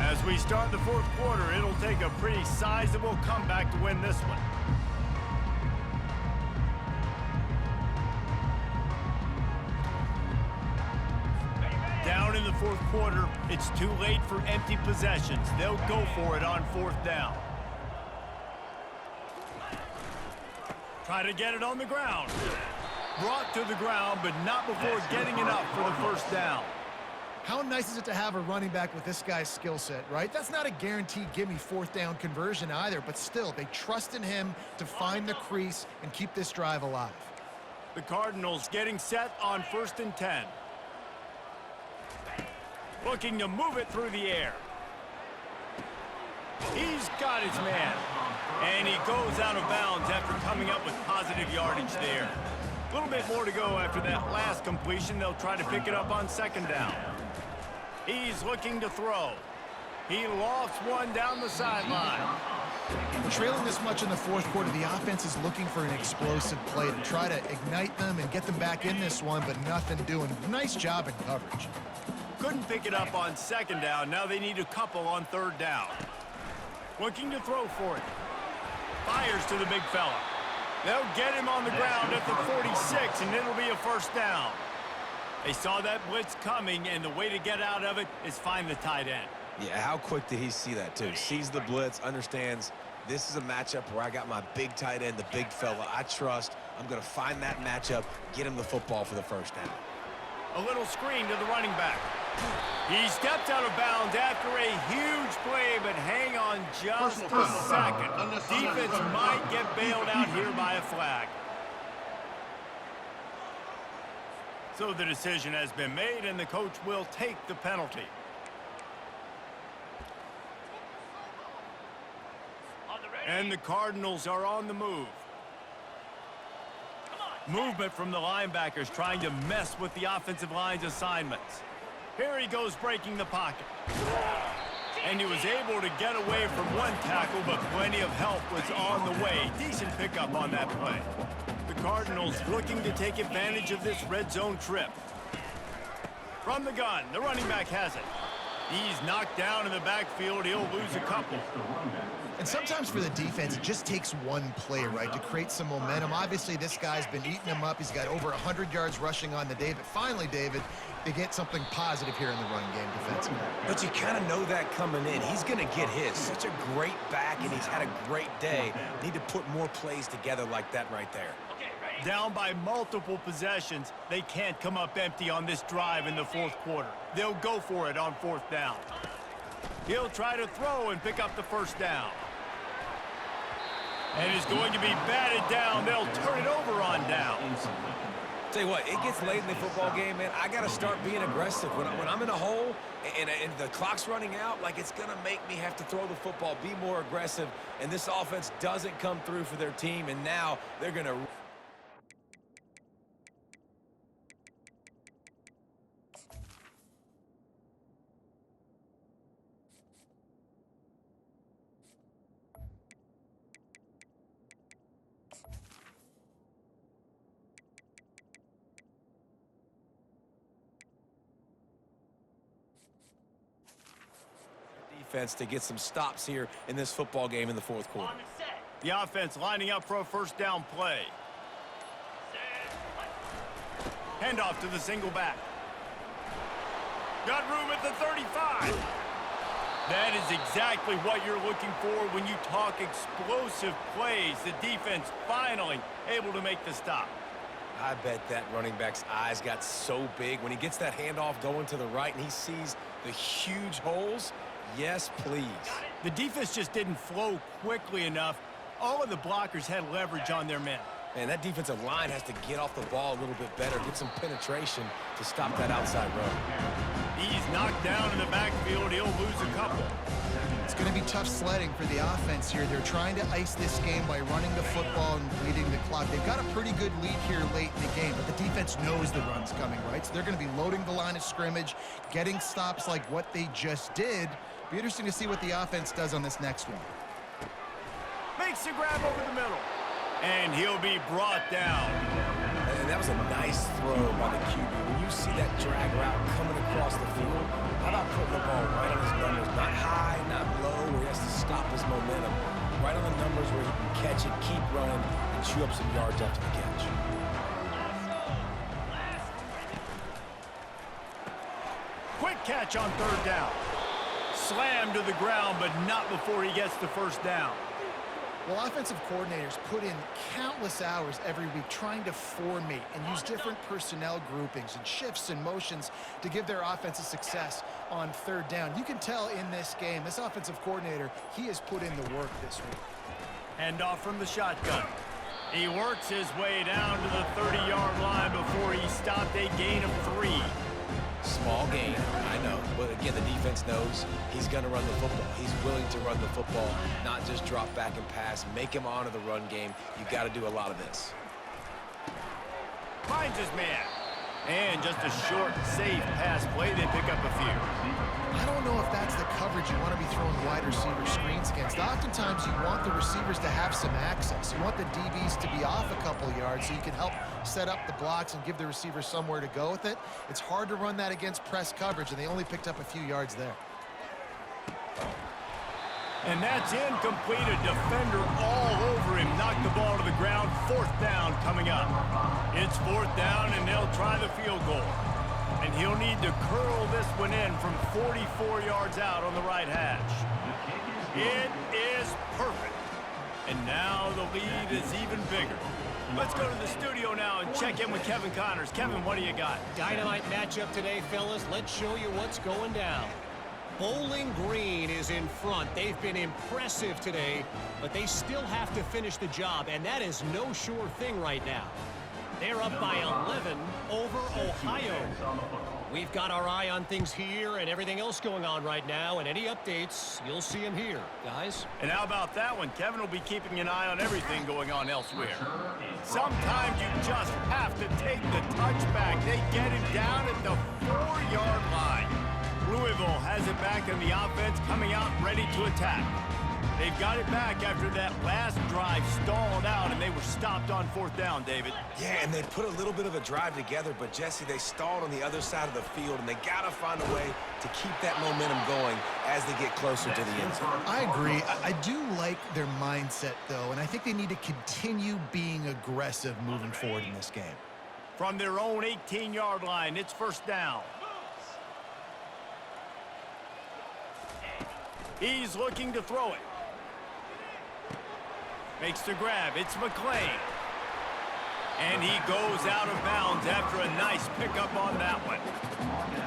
As we start the fourth quarter, it'll take a pretty sizable comeback to win this one. Down in the fourth quarter, it's too late for empty possessions. They'll go for it on 4th down. Try to get it on the ground. Brought to the ground, but not before getting it up for the first down. How nice is it to have a running back with this guy's skill set, right? That's not a guaranteed gimme 4th down conversion either, but still, they trust in him to find the crease and keep this drive alive. The Cardinals getting set on 1st and 10. Looking to move it through the air. He's got his man. And he goes out of bounds after coming up with positive yardage there. A little bit more to go after that last completion. They'll try to pick it up on 2nd down. He's looking to throw. He lofts one down the sideline. Trailing this much in the fourth quarter, the offense is looking for an explosive play to try to ignite them and get them back in this one, but nothing doing. Nice job in coverage. Couldn't pick it up on 2nd down. Now they need a couple on 3rd down. Looking to throw for it. Fires to the big fella. They'll get him on the ground at the 46, and it'll be a 1st down. They saw that blitz coming, and the way to get out of it is find the tight end. Yeah, how quick did he see that, too? Sees the blitz, understands this is a matchup where I got my big tight end, the big fella I trust. I'm going to find that matchup, get him the football for the 1st down. A little screen to the running back. He stepped out of bounds after a huge play, but hang on just a second. Defense might get bailed out here by a flag. So the decision has been made, and the coach will take the penalty. And the Cardinals are on the move. Movement from the linebackers trying to mess with the offensive line's assignments. Here he goes breaking the pocket. And he was able to get away from one tackle, but plenty of help was on the way. Decent pickup on that play. The Cardinals looking to take advantage of this red zone trip. From the gun, the running back has it. He's knocked down in the backfield. He'll lose a couple. And sometimes for the defense, it just takes one play, right, to create some momentum. Obviously, this guy's been eating him up. He's got over 100 yards rushing on the day. But finally, David, they get something positive here in the run game defensively. But you kind of know that coming in. He's going to get his. Such a great back, and he's had a great day. Need to put more plays together like that right there. Down by multiple possessions, they can't come up empty on this drive in the fourth quarter. They'll go for it on 4th down. He'll try to throw and pick up the 1st down. And is going to be batted down. They'll turn it over on down. Tell you what, it gets late in the football game, man. I got to start being aggressive. When I'm in a hole and the clock's running out, like, it's going to make me have to throw the football, be more aggressive. And this offense doesn't come through for their team, and now they're going to defense to get some stops here in this football game in the fourth quarter. The offense lining up for a first down play. Handoff to the single back. Got room at the 35. That is exactly what you're looking for when you talk explosive plays. The defense finally able to make the stop. I bet that running back's eyes got so big when he gets that handoff going to the right and he sees the huge holes. Yes, please. The defense just didn't flow quickly enough. All of the blockers had leverage on their men. And that defensive line has to get off the ball a little bit better, get some penetration to stop that outside run. He's knocked down in the backfield. He'll lose a couple. It's going to be tough sledding for the offense here. They're trying to ice this game by running the football and bleeding the clock. They've got a pretty good lead here late in the game, but the defense knows the run's coming, right? So they're going to be loading the line of scrimmage, getting stops like what they just did. Be interesting to see what the offense does on this next one. Makes the grab over the middle. And he'll be brought down. And that was a nice throw by the QB. When you see that drag route coming across the field, how about putting the ball right on his numbers? Not high, not low, where he has to stop his momentum. Right on the numbers where he can catch it, keep running, and chew up some yards after the catch. Quick catch on third down. Slammed to the ground, but not before he gets the first down. Well, offensive coordinators put in countless hours every week trying to formate and use different personnel groupings and shifts and motions to give their offensive success on third down. You can tell in this game, this offensive coordinator, he has put in the work this week. Handoff from the shotgun. He works his way down to the 30-yard line before he stopped a gain of 3. Small gain, I know. But again, the defense knows he's going to run the football. He's willing to run the football, not just drop back and pass. Make him honor the run game. You got to do a lot of this. Finds his man. And just a short, safe pass play. They pick up a few. I don't know if that's the coverage you want to be throwing wide receiver screens against. Oftentimes, you want the receivers to have some access. You want the DBs to be off a couple yards so you can help set up the blocks and give the receivers somewhere to go with it. It's hard to run that against press coverage, and they only picked up a few yards there. And that's incomplete. A defender all over him. Knocked the ball to the ground. Fourth down coming up. It's fourth down, and they'll try the field goal. And he'll need to curl this one in from 44 yards out on the right hash. It is perfect. And now the lead is even bigger. Let's go to the studio now and check in with Kevin Connors. Kevin, what do you got? Dynamite matchup today, fellas. Let's show you what's going down. Bowling Green is in front. They've been impressive today, but they still have to finish the job, and that is no sure thing right now. They're up by 11 over Ohio. We've got our eye on things here and everything else going on right now, and any updates, you'll see them here, guys. And how about that one? Kevin will be keeping an eye on everything going on elsewhere. Sometimes you just have to take the touchback. They get him down at the 4-yard line. Louisville has it back in the offense, coming out ready to attack. They've got it back after that last drive stalled out, and they were stopped on fourth down, David. Yeah, and they put a little bit of a drive together, but, Jesse, they stalled on the other side of the field, and they got to find a way to keep that momentum going as they get closer to the end zone. I agree. I do like their mindset, though, and I think they need to continue being aggressive moving forward in this game. From their own 18-yard line, it's first down. He's looking to throw it. Makes the grab. It's McClain. And he goes out of bounds after a nice pickup on that one.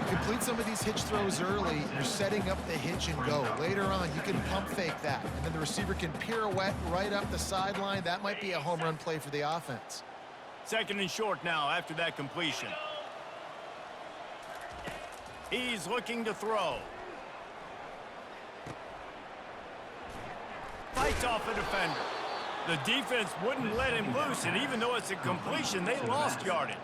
Complete some of these hitch throws early. You're setting up the hitch and go. Later on, you can pump fake that. And then the receiver can pirouette right up the sideline. That might be a home run play for the offense. Second and short now after that completion. He's looking to throw. Fights off a defender. The defense wouldn't let him loose, and even though it's a completion, they lost yardage.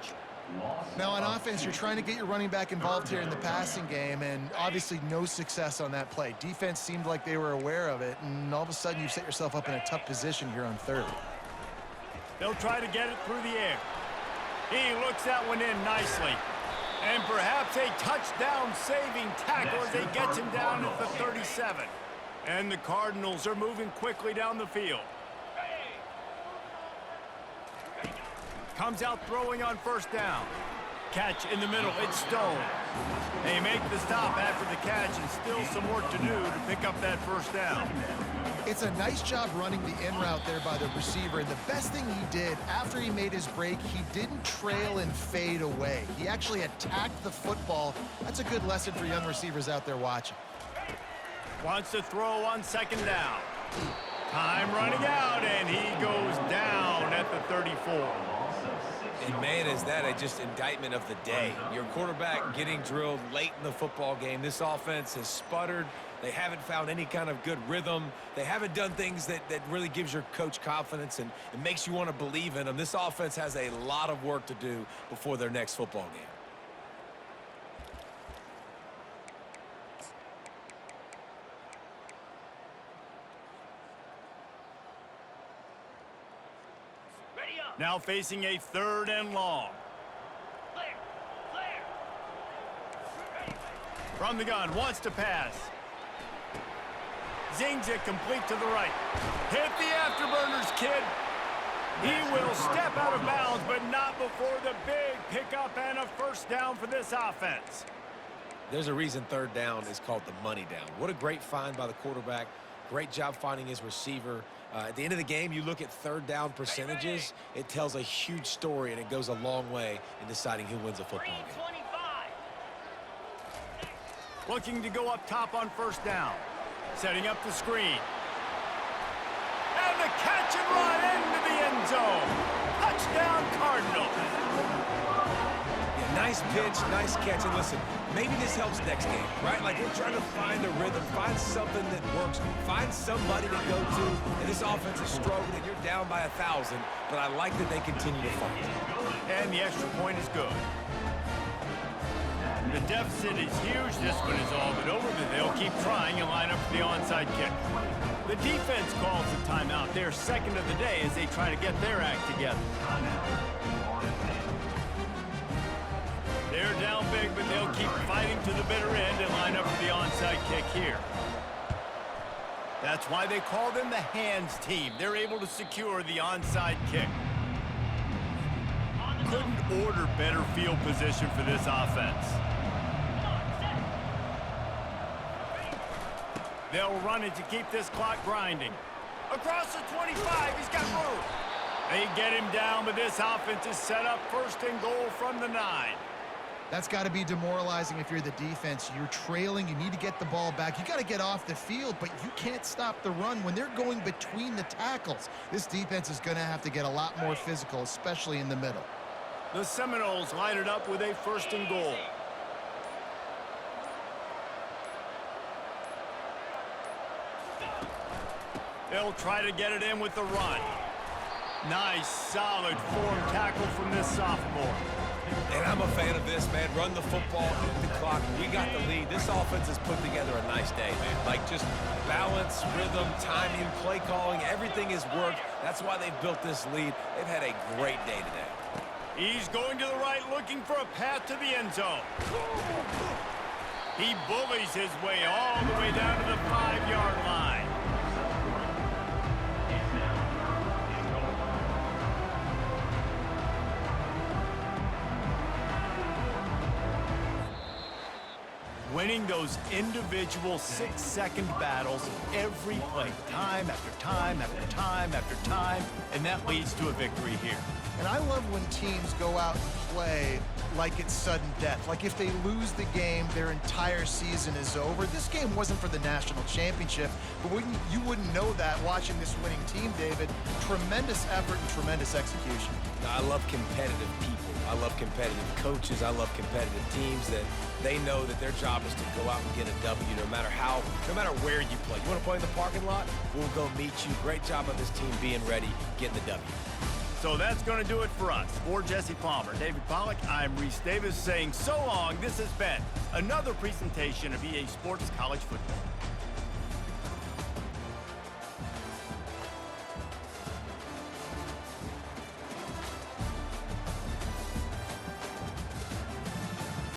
Now on offense, you're trying to get your running back involved here in the passing game, and obviously no success on that play. Defense seemed like they were aware of it, and all of a sudden you've set yourself up in a tough position here on third. They'll try to get it through the air. He looks that one in nicely. And perhaps a touchdown-saving tackle as he gets him down at the 37. And the Cardinals are moving quickly down the field. Comes out throwing on first down. Catch in the middle, it's Stone. They make the stop after the catch and still some work to do to pick up that first down. It's a nice job running the in route there by the receiver, and the best thing he did after he made his break, he didn't trail and fade away. He actually attacked the football. That's a good lesson for young receivers out there watching. Wants to throw on second down. Time running out, and he goes down at the 34. And man, is that just indictment of the day. Your quarterback getting drilled late in the football game. This offense has sputtered. They haven't found any kind of good rhythm. They haven't done things that really gives your coach confidence and it makes you want to believe in them. This offense has a lot of work to do before their next football game. Now facing a 3rd and long. From the gun, wants to pass. Zings it complete to the right. Hit the afterburners, kid. He will step out of bounds, but not before the big pickup and a first down for this offense. There's a reason 3rd down is called the money down. What a great find by the quarterback. Great job finding his receiver. At the end of the game, you look at 3rd down percentages. It tells a huge story, and it goes a long way in deciding who wins a football game. Looking to go up top on first down. Setting up the screen. And the catch and run into the end zone. Touchdown, Cardinals. Yeah, nice pitch, nice catch. And listen, maybe this helps next game, right? Like we're trying to find a rhythm, find something that works, find somebody to go to. And this offense is struggling. You're down by 1,000, but I like that they continue to fight. And the extra point is good. The deficit is huge. This one is all but over, but they'll keep trying and line up for the onside kick. The defense calls the timeout. Their second of the day as they try to get their act together. They're down big, but they'll keep fighting to the bitter end and line up for the onside kick here. That's why they call them the hands team. They're able to secure the onside kick. Couldn't order better field position for this offense. They'll run it to keep this clock grinding. Across the 25, he's got room. They get him down, but this offense is set up 1st and goal from the 9. That's got to be demoralizing if you're the defense. You're trailing. You need to get the ball back. You got to get off the field, but you can't stop the run when they're going between the tackles. This defense is going to have to get a lot more physical, especially in the middle. The Seminoles line it up with a 1st and goal. They'll try to get it in with the run. Nice, solid form tackle from this sophomore. And I'm a fan of this, man. Run the football, hit the clock. We got the lead. This offense has put together a nice day, man. Like just balance, rhythm, timing, play calling, everything has worked. That's why they've built this lead. They've had a great day today. He's going to the right, looking for a path to the end zone. He bullies his way all the way down to the 5-yard line. Winning those individual 6-second battles every play, time after time after time after time, and that leads to a victory here. And I love when teams go out and play like it's sudden death. Like if they lose the game, their entire season is over. This game wasn't for the national championship, but you wouldn't know that watching this winning team, David. Tremendous effort and tremendous execution. I love competitive people. I love competitive coaches. I love competitive teams that they know that their job is to go out and get a W no matter where you play. You want to play in the parking lot? We'll go meet you. Great job on this team being ready, getting the W. So that's going to do it for us. For Jesse Palmer, David Pollack, I'm Reese Davis saying so long. This has been another presentation of EA Sports College Football.